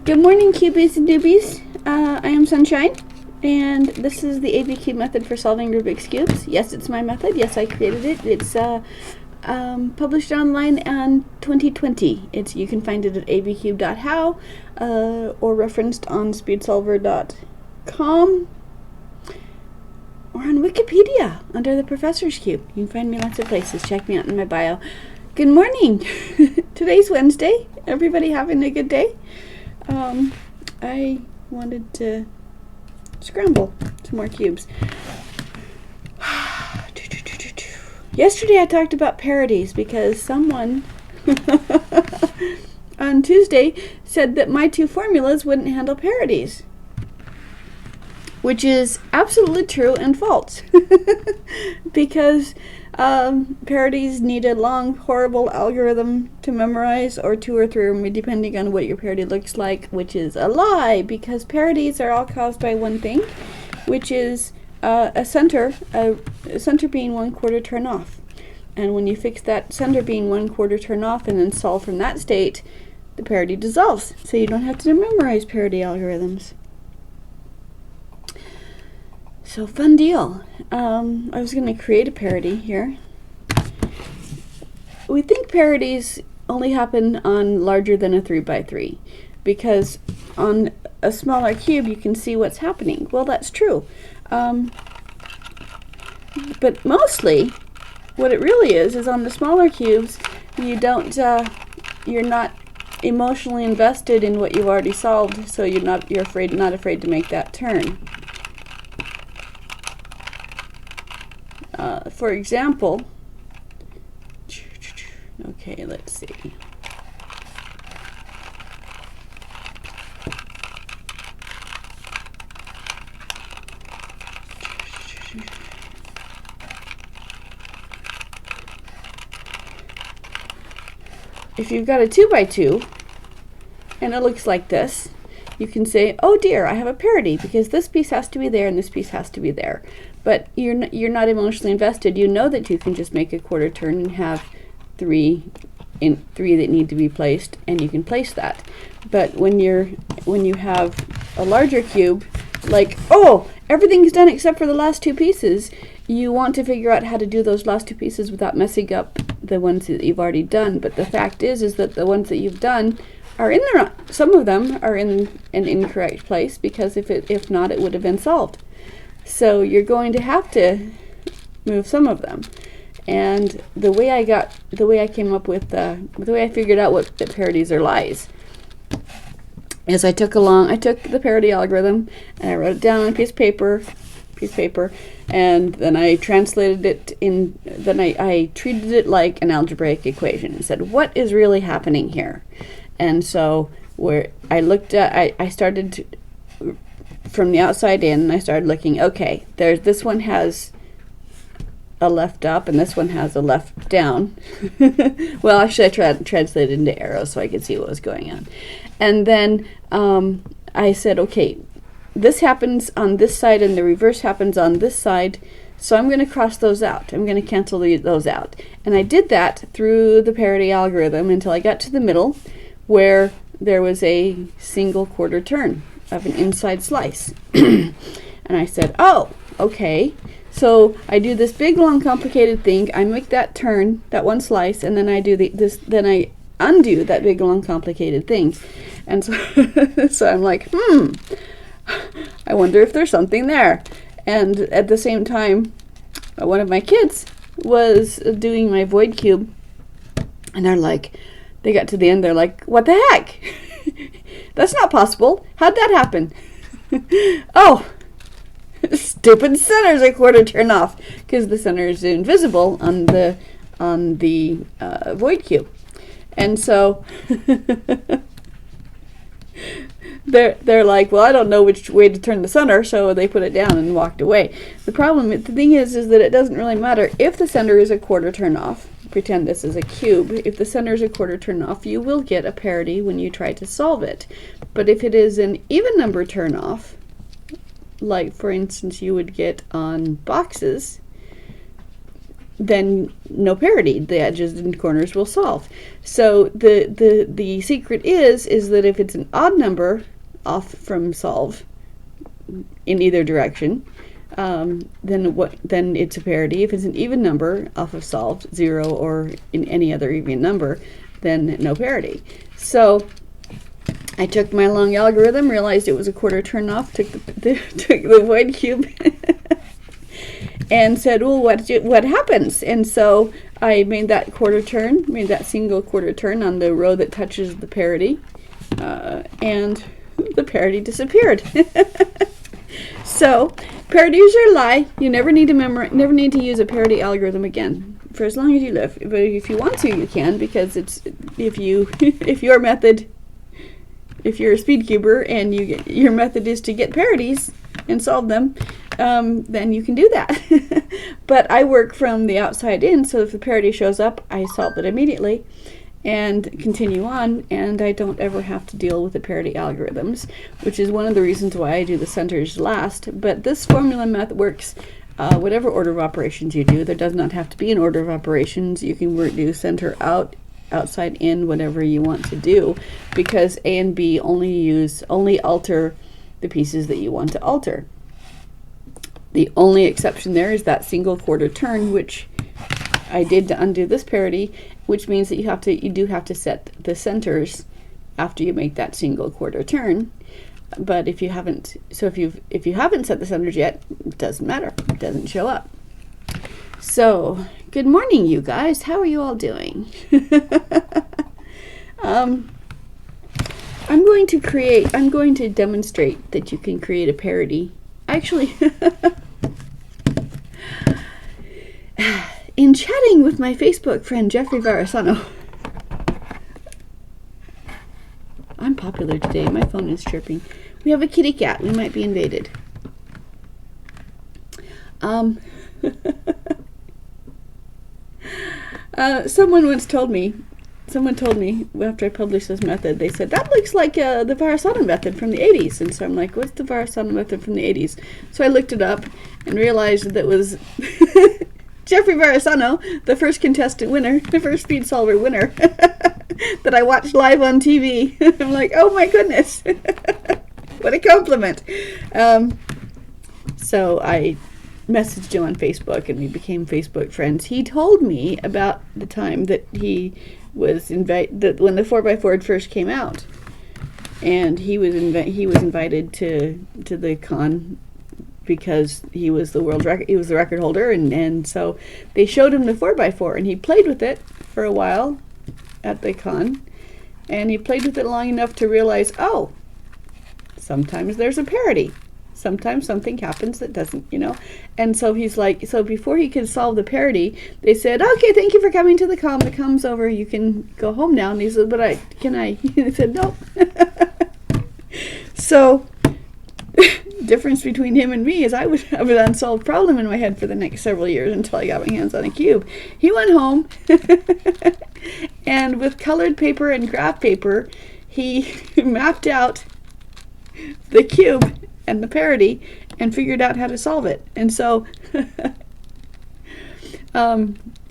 Good morning, cubies and doobies. I am Sunshine, and this is the ABCube method for solving Rubik's Cubes. Yes, it's my method. Yes, I created it. It's published online in 2020. You can find it at abcube.how or referenced on speedsolver.com or on Wikipedia under the Professor's Cube. You can find me lots of places. Check me out in my bio. Good morning. Today's Wednesday. Everybody having a good day? I wanted to scramble some more cubes. Yesterday I talked about parodies because someone on Tuesday said that my two formulas wouldn't handle parodies, which is absolutely true and false. Because parodies need a long, horrible algorithm to memorize, or two or three, depending on what your parody looks like, which is a lie, because parodies are all caused by one thing, which is a center being 1/4 turn off. And when you fix that center being 1/4 turn off and then solve from that state, the parody dissolves. So you don't have to memorize parody algorithms. So fun deal. I was going to create a parody here. We think parodies only happen on larger than a 3x3 because on a smaller cube you can see what's happening. Well, that's true. But mostly what it really is on the smaller cubes you're not emotionally invested in what you've already solved, so you're not afraid to make that turn. For example, okay, let's see. If you've got a 2x2 and it looks like this, you can say, oh dear, I have a parody because this piece has to be there and this piece has to be there. But you're not emotionally invested. You know that you can just make a 1/4 turn and have three that need to be placed, and you can place that. But when you have a larger cube, like, oh, everything's done except for the last two pieces, you want to figure out how to do those last two pieces without messing up the ones that you've already done. But the fact is that the ones that you've done are in there. Some of them are in an incorrect place because if not, it would have been solved. So you're going to have to move some of them. And the way I figured out what the parodies are lies is I took the parody algorithm and I wrote it down on a piece of paper, and then I translated it then I treated it like an algebraic equation and said, what is really happening here? And so I started from the outside in, and I started looking, okay, this one has a left up and this one has a left down. Well, actually I translated it into arrows so I could see what was going on. And then I said, okay, this happens on this side and the reverse happens on this side, so I'm going to cross those out. I'm going to cancel those out. And I did that through the parity algorithm until I got to the middle where there was a single 1/4 turn of an inside slice. And I said, oh, okay. So I do this big, long, complicated thing. I make that turn, that one slice, and then I do then I undo that big, long, complicated thing. And so, so I'm like, I wonder if there's something there. And at the same time, one of my kids was doing my void cube, and they got to the end, they're like, what the heck? That's not possible. How'd that happen? Oh, stupid center's a 1/4 turn off because the center is invisible on the void cube. And so they're like, well, I don't know which way to turn the center, so they put it down and walked away. The thing is that it doesn't really matter if the center is a 1/4 turn off. Pretend this is a cube. If the center is a 1/4 turn off, you will get a parity when you try to solve it. But if it is an even number turn off, like for instance you would get on boxes, then no parity. The edges and corners will solve. So the secret is that if it's an odd number off from solve in either direction, then it's a parity. If it's an even number off of solved, 0, or in any other even number, then no parity. So I took my long algorithm, realized it was a quarter turn off, took the void cube and said, well, what happens? And so I made that single quarter turn on the row that touches the parity, and the parity disappeared. So parities are a lie. You never need to use a parity algorithm again for as long as you live. But if you want to, you can, because if you're a speed cuber and your method is to get parities and solve them, then you can do that. But I work from the outside in, so if the parity shows up, I solve it immediately and continue on, and I don't ever have to deal with the parity algorithms, which is one of the reasons why I do the centers last. But this formula method works whatever order of operations you do. There does not have to be an order of operations. You can do center out, outside in, whatever you want to do, because A and B only alter the pieces that you want to alter. The only exception there is that single quarter turn, which I did to undo this parity, which means that you do have to set the centers after you make that single quarter turn. But if you haven't set the centers yet, it doesn't matter. It doesn't show up. So, good morning, you guys. How are you all doing? I'm going to demonstrate that you can create a parity. Actually, in chatting with my Facebook friend, Jeffrey Varasano. I'm popular today. My phone is chirping. We have a kitty cat. We might be invaded. Someone told me after I published this method, they said, that looks like the Varasano method from the 80s. And so I'm like, what's the Varasano method from the 80s? So I looked it up and realized that was Jeffrey Varasano, the first contestant winner, the first speed solver winner that I watched live on TV. I'm like, oh my goodness. What a compliment. So I messaged him on Facebook and we became Facebook friends. He told me about the time that he was that when the 4x4 first came out, and he was invited to the con because he was the world record, he was the record holder, and so they showed him the 4x4 and he played with it for a while at the con, and he played with it long enough to realize, oh, sometimes there's a parity. Sometimes something happens that doesn't, And so he's like, so before he could solve the parity, they said, okay, thank you for coming to the com. The com's over. You can go home now. And he said, but can I? He said, nope. So difference between him and me is I would have an unsolved problem in my head for the next several years until I got my hands on a cube. He went home and with colored paper and graph paper, he mapped out the cube and the parity and figured out how to solve it. And so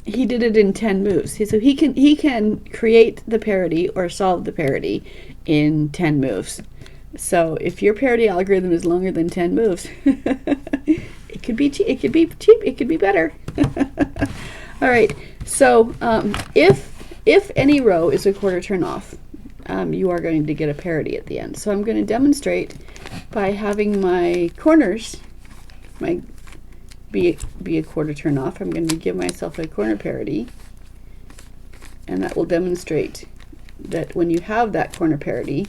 he did it in 10 moves. So he can create the parity or solve the parity in 10 moves. So if your parity algorithm is longer than 10 moves, it could be cheap, it could be better. All right. So if any row is a quarter turn off, you are going to get a parity at the end. So I'm going to demonstrate by having my corners be a quarter turn off. I'm going to give myself a corner parity, and that will demonstrate that when you have that corner parity,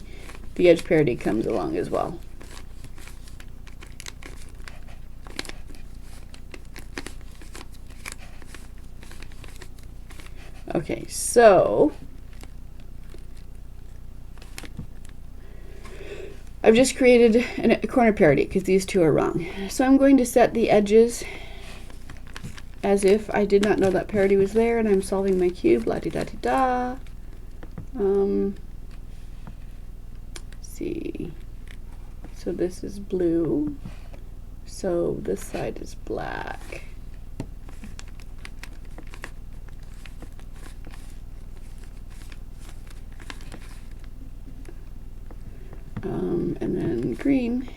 the edge parity comes along as well. Okay, so I've just created a corner parity because these two are wrong. So I'm going to set the edges as if I did not know that parity was there, and I'm solving my cube, la-di-da-di-da. See. So this is blue. So this side is black. green.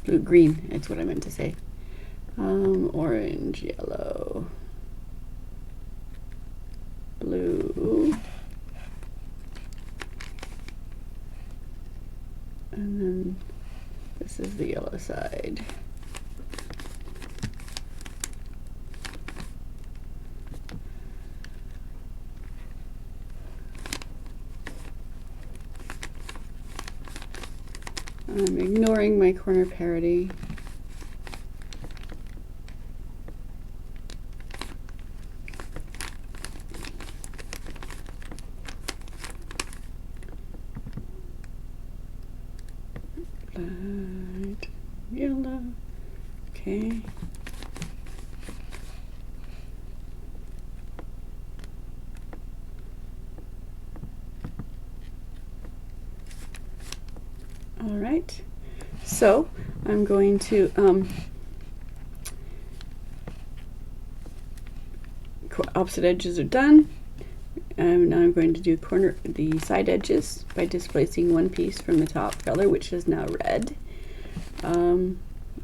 Blue, green, that's what I meant to say. Orange, yellow, blue, and then this is the yellow side. I'm ignoring my corner parity. Light yellow. Okay. All right, so I'm going to opposite edges are done. Now I'm going to do the side edges by displacing one piece from the top color, which is now red. Line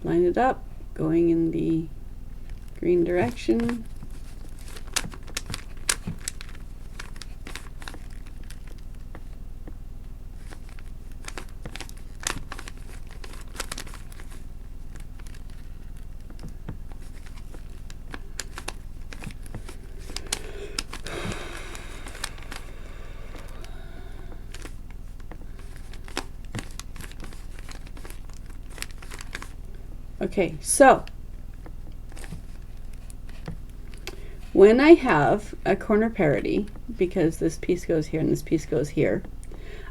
it up, going in the green direction. Okay, so when I have a corner parity, because this piece goes here and this piece goes here,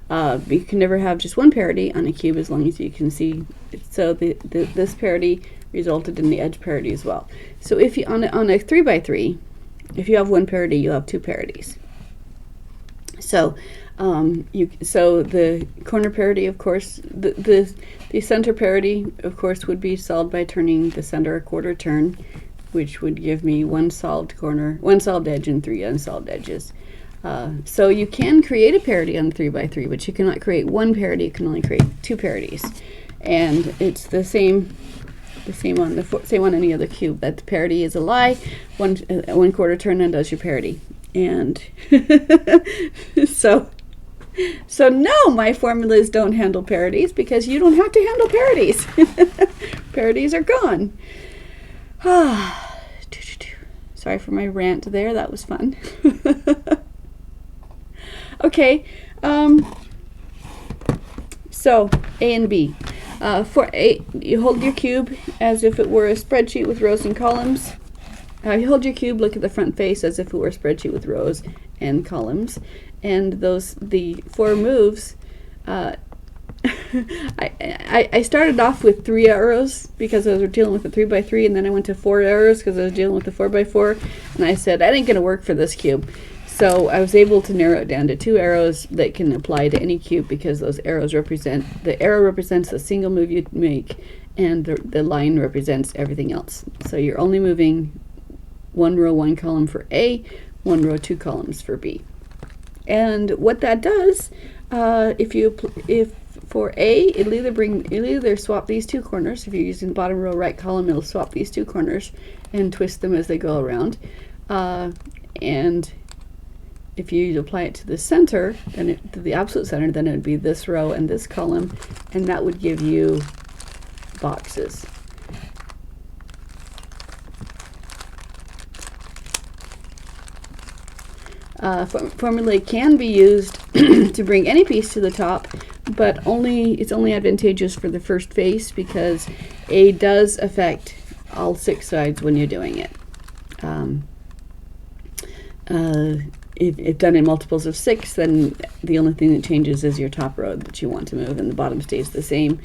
you can never have just one parity on a cube as long as you can see. So this parity resulted in the edge parity as well. So if you on a 3x3, if you have one parity, you'll have two parities. So so the corner parity, of course, the center parity, of course, would be solved by turning the center a quarter turn, which would give me one solved corner, one solved edge, and three unsolved edges. So you can create a parity on 3x3, but you cannot create one parity. You can only create two parities, and it's the same on any other cube. That the parity is a lie. One quarter turn undoes your parity, and so no, my formulas don't handle parities because you don't have to handle parities. Parities are gone. Sorry for my rant there. That was fun. Okay, so A and B. For A, you hold your cube as if it were a spreadsheet with rows and columns. You hold your cube, look at the front face as if it were a spreadsheet with rows and columns. And the four moves, I started off with 3 arrows because I was dealing with a 3x3, and then I went to 4 arrows because I was dealing with the 4x4, and I said, that ain't going to work for this cube. So I was able to narrow it down to 2 arrows that can apply to any cube because those arrows represent, the arrow represents a single move you make, and the line represents everything else. So you're only moving 1 row, 1 column for A, 1 row, 2 columns for B. And what that does, if for A, it'll either swap these 2 corners. If you're using the bottom row right column, it'll swap these 2 corners and twist them as they go around. And if you apply it to the center, then to the absolute center, then it would be this row and this column, and that would give you boxes. Formula can be used to bring any piece to the top, but it's only advantageous for the first face because A does affect all 6 sides when you're doing it. If done in multiples of 6, then the only thing that changes is your top row that you want to move, and the bottom stays the same.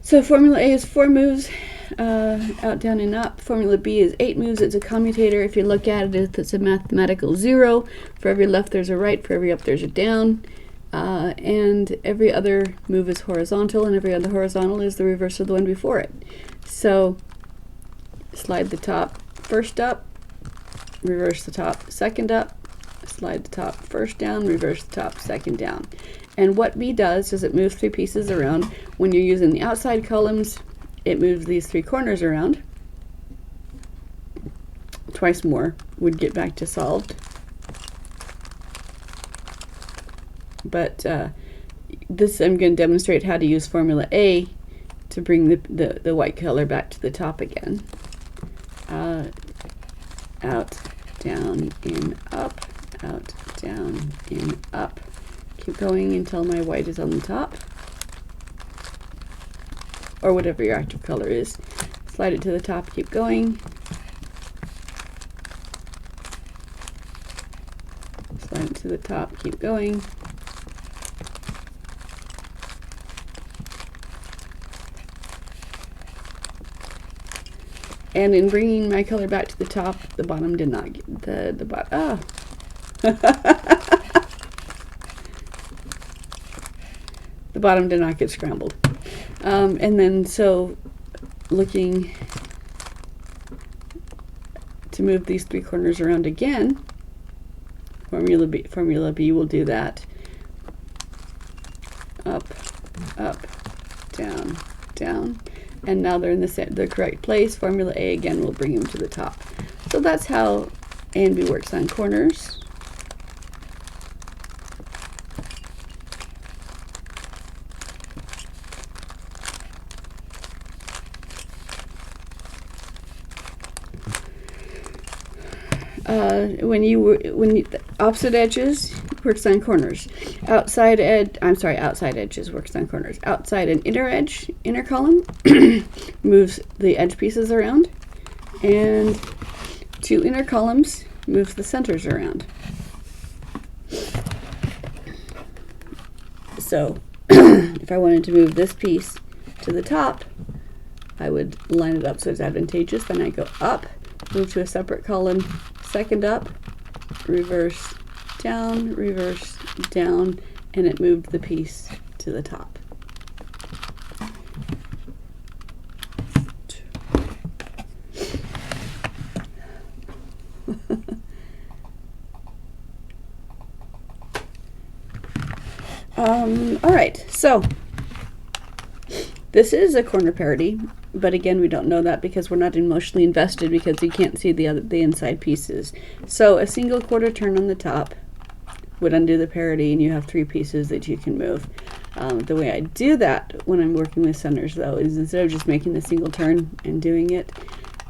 So formula A is 4 moves, out, down, and up. Formula B is 8 moves. It's a commutator. If you look at it, it's a mathematical 0. For every left, there's a right. For every up, there's a down. And every other move is horizontal, and every other horizontal is the reverse of the one before it. So slide the top first up, reverse the top second up, slide the top first down, reverse the top second down. And what B does is it moves 3 pieces around. When you're using the outside columns, it moves these 3 corners around. Twice more would get back to solved. But this, I'm going to demonstrate how to use formula A to bring the white color back to the top again. Out, down, in, up, out, down, in, up. Keep going until my white is on the top, or whatever your active color is. Slide it to the top, keep going. Slide it to the top, keep going. And in bringing my color back to the top, the bottom did not get the bottom. The bottom did not get scrambled. And then so looking to move these 3 corners around again, formula B will do that. Up, up, down, down. And now they're in the correct place. Formula A again will bring them to the top. So that's how A and B works on corners. When opposite edges works on corners. Outside edges works on corners. Outside and inner column moves the edge pieces around, and 2 inner columns moves the centers around. So if I wanted to move this piece to the top, I would line it up so it's advantageous. Then I go up, move to a separate column, second up, reverse down, and it moved the piece to the top. All right, so this is a corner parity, but again, we don't know that because we're not emotionally invested, because you can't see the inside pieces. So a single quarter turn on the top would undo the parity, and you have 3 pieces that you can move. The way I do that when I'm working with centers, though, is instead of just making the single turn and doing it,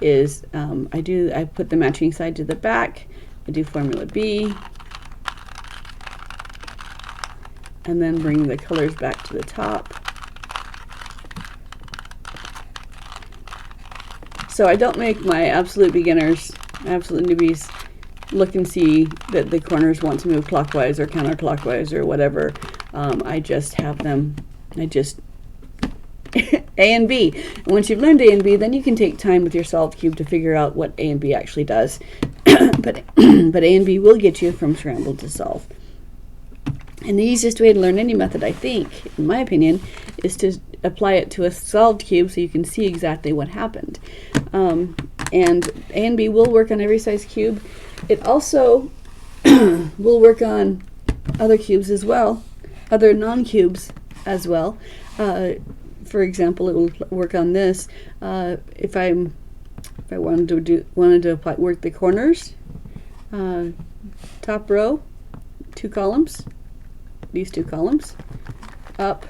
is I put the matching side to the back. I do formula B, and then bring the colors back to the top. So I don't make my absolute beginners, absolute newbies, look and see that the corners want to move clockwise or counterclockwise or whatever. I just have them, A and B. And once you've learned A and B, then you can take time with your solved cube to figure out what A and B actually does. but A and B will get you from scrambled to solve. And the easiest way to learn any method, I think, in my opinion, is to apply it to a solved cube so you can see exactly what happened. And A and B will work on every size cube. It also will work on other cubes as well, other non-cubes as well. For example, it will work on this. If I wanted to work the corners, top row, 2 columns. These 2 columns, up,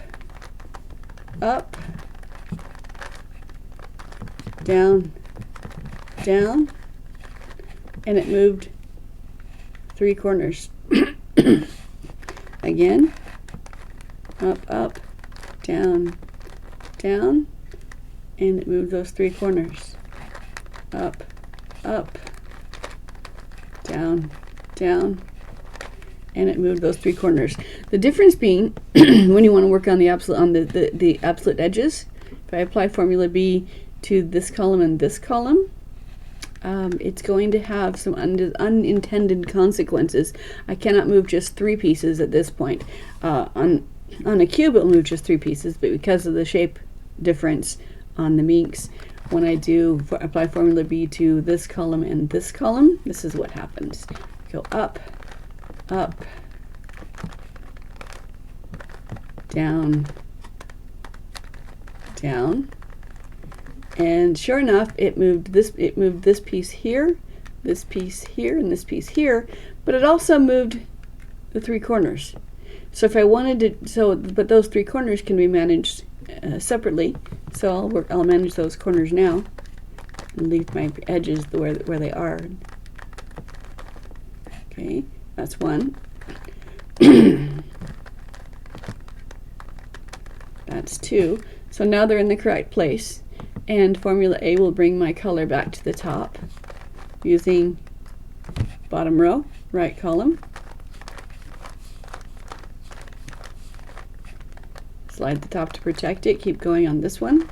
up, down, down, and it moved 3 corners. Again, up, up, down, down, and it moved those 3 corners. Up, up, down, down, and it moved those 3 corners. The difference being, when you want to work on the absolute edges, if I apply formula B to this column and this column, it's going to have some unintended consequences. I cannot move just 3 pieces at this point. On a cube, it'll move just 3 pieces, but because of the shape difference on the minks, when I do apply formula B to this column and this column, this is what happens. Go up, up, down, down. And sure enough, it moved this piece here, this piece here, and this piece here, but it also moved the 3 corners. So if I wanted to, but those 3 corners can be managed separately. So I'll manage those corners now and leave my edges where they are. Okay, that's one. That's 2. So now they're in the correct place. And Formula A will bring my color back to the top using bottom row, right column. Slide the top to protect it. Keep going on this one.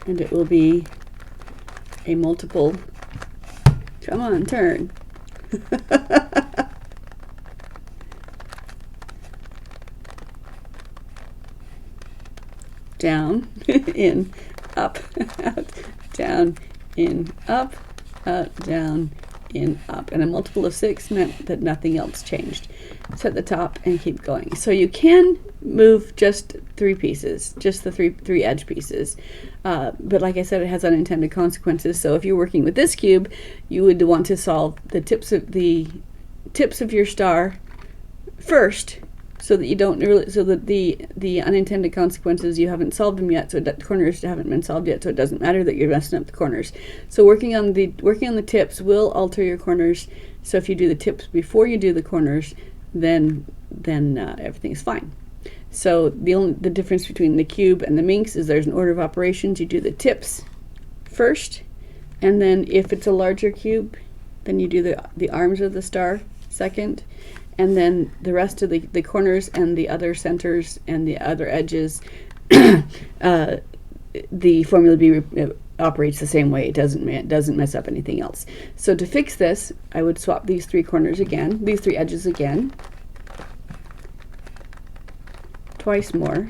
And it will be a multiple. Come on, turn. Down, in, up, out, down, in, up, out, down, in, up. And a multiple of 6 meant that nothing else changed. Set the top and keep going. So you can move just 3 pieces, just the three edge pieces. But like I said, it has unintended consequences. So if you're working with this cube, you would want to solve the tips of your star first, so that you don't really, so that the unintended consequences, you haven't solved them yet, so the corners haven't been solved yet, so it doesn't matter that you're messing up the corners. So working on the tips will alter your corners. So if you do the tips before you do the corners, then everything is fine. So the difference between the cube and the minx is there's an order of operations. You do the tips first, and then if it's a larger cube, then you do the arms of the star second. And then the rest of the corners and the other centers and the other edges, the Formula B operates the same way. It doesn't mess up anything else. So to fix this, I would swap these 3 corners again, these 3 edges again, twice more.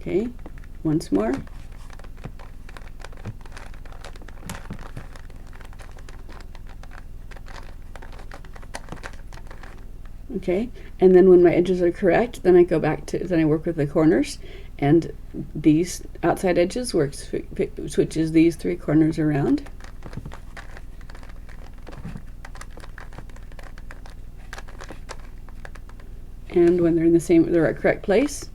Okay, once more. Okay, and then when my edges are correct, then I go back to, then I work with the corners, and these outside edges switches these 3 corners around. And when they're in the correct place,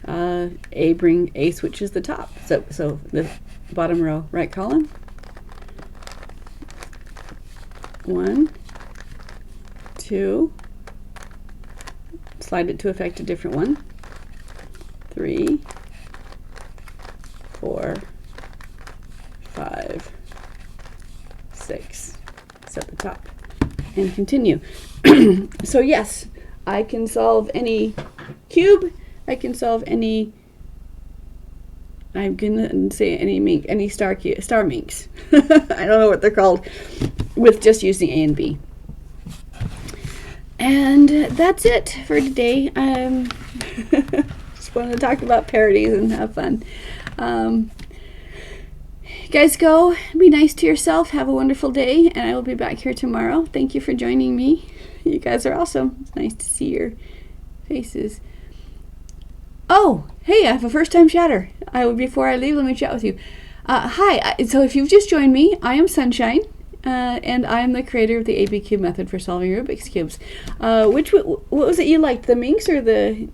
A switches the top. So the bottom row, right column. 1, 2. Slide it to affect a different one. 3, 4, 5, 6. Set the top and continue. So yes, I can solve any cube. I can solve any. I'm gonna say any star minx. I don't know what they're called, with just using A and B. And that's it for today. Just wanted to talk about parodies and have fun. Guys, go be nice to yourself. Have a wonderful day, and I will be back here tomorrow. Thank you for joining me. You guys are awesome. It's nice to see your faces. Oh, hey, I have a first-time chatter. Before I leave, let me chat with you. Hi. So if you've just joined me, I am Sunshine. And I'm the creator of the ABCube method for solving Rubik's Cubes. What was it you liked, the minx or the?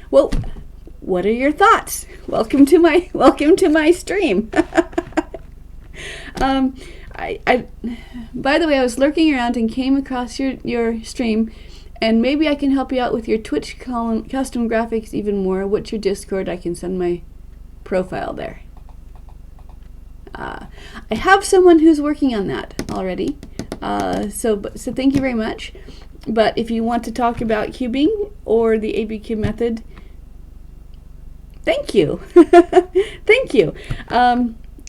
Well, what are your thoughts? Welcome to my stream. By the way, I was lurking around and came across your stream, and maybe I can help you out with your Twitch custom graphics even more. What's your Discord? I can send my profile there. I have someone who's working on that already, so thank you very much. But if you want to talk about cubing or the ABCube method, thank you. Thank you.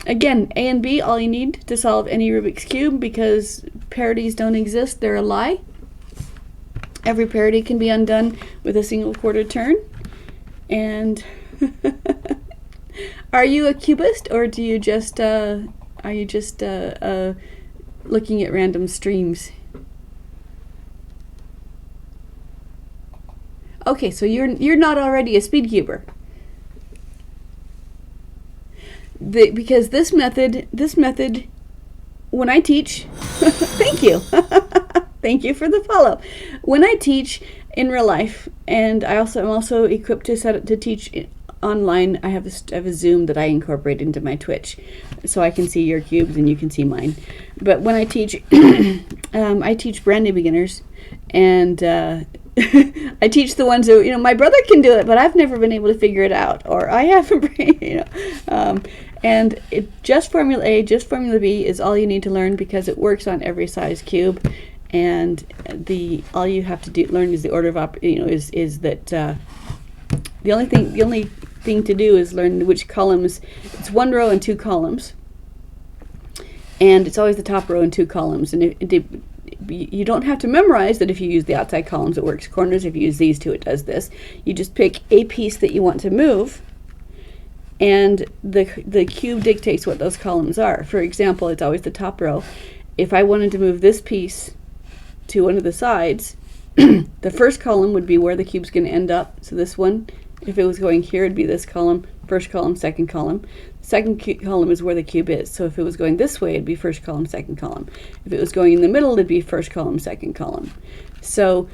Again, A and B, all you need to solve any Rubik's Cube, because parodies don't exist, they're a lie. Every parody can be undone with a single quarter turn. And Are you a cubist, or do you just are you just looking at random streams? Okay, so you're not already a speed cuber. Because this method, when I teach, thank you, thank you for the follow. When I teach in real life, and I'm also equipped to teach online. I have a Zoom that I incorporate into my Twitch, so I can see your cubes and you can see mine. But when I teach, I teach brand new beginners, and I teach the ones who, my brother can do it, but I've never been able to figure it out, or I haven't, and just Formula A, just Formula B is all you need to learn, because it works on every size cube, and all you have to learn is the order of is that the only thing to do is learn which columns. It's one row and two columns, and it's always the top row and two columns, and you don't have to memorize that. If you use the outside columns, it works corners. If you use these two, it does this. You just pick a piece that you want to move, and the cube dictates what those columns are. For example, it's always the top row. If I wanted to move this piece to one of the sides, the first column would be where the cube's going to end up. So this one, if it was going here, it'd be this column, first column, second column. The second column is where the cube is. So if it was going this way, it'd be first column, second column. If it was going in the middle, it'd be first column, second column. So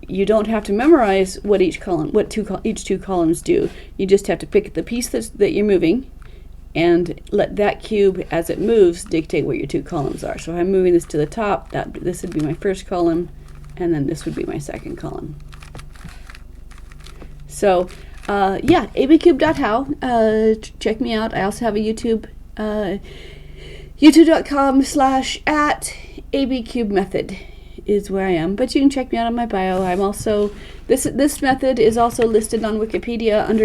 you don't have to memorize what each two columns do. You just have to pick the piece that you're moving, and let that cube, as it moves, dictate what your two columns are. So if I'm moving this to the top, this would be my first column, and then this would be my second column. So yeah, abcube.how. Check me out. I also have a YouTube, youtube.com/@abcubemethod is where I am. But you can check me out on my bio. I'm also, this method is also listed on Wikipedia on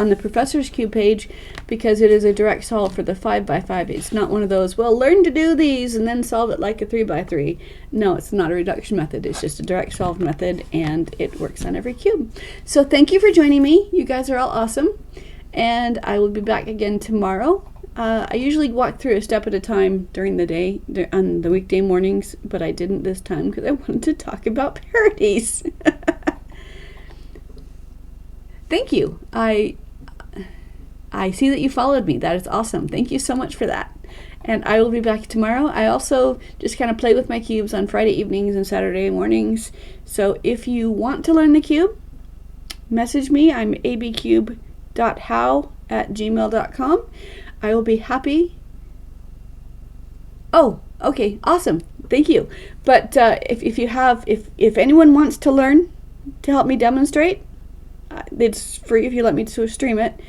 the Professor's Cube page, because it is a direct solve for the 5x5. It's not one of those, well, learn to do these and then solve it like a 3x3. No, it's not a reduction method. It's just a direct solve method, and it works on every cube. So thank you for joining me. You guys are all awesome, and I will be back again tomorrow. I usually walk through a step at a time during the day, on the weekday mornings, but I didn't this time because I wanted to talk about parodies. Thank you. I see that you followed me. That is awesome. Thank you so much for that. And I will be back tomorrow. I also just kind of play with my cubes on Friday evenings and Saturday mornings. So if you want to learn the cube, message me. I'm abcube.how@gmail.com. I will be happy. Oh, okay, awesome. Thank you. But if anyone wants to learn to help me demonstrate, it's free if you let me to stream it.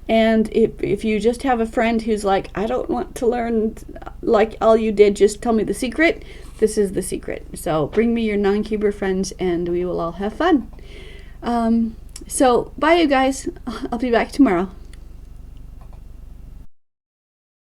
And if you just have a friend who's like, I don't want to learn like all you did, just tell me the secret. This is the secret. So bring me your non-cuber friends, and we will all have fun. So bye, you guys. I'll be back tomorrow.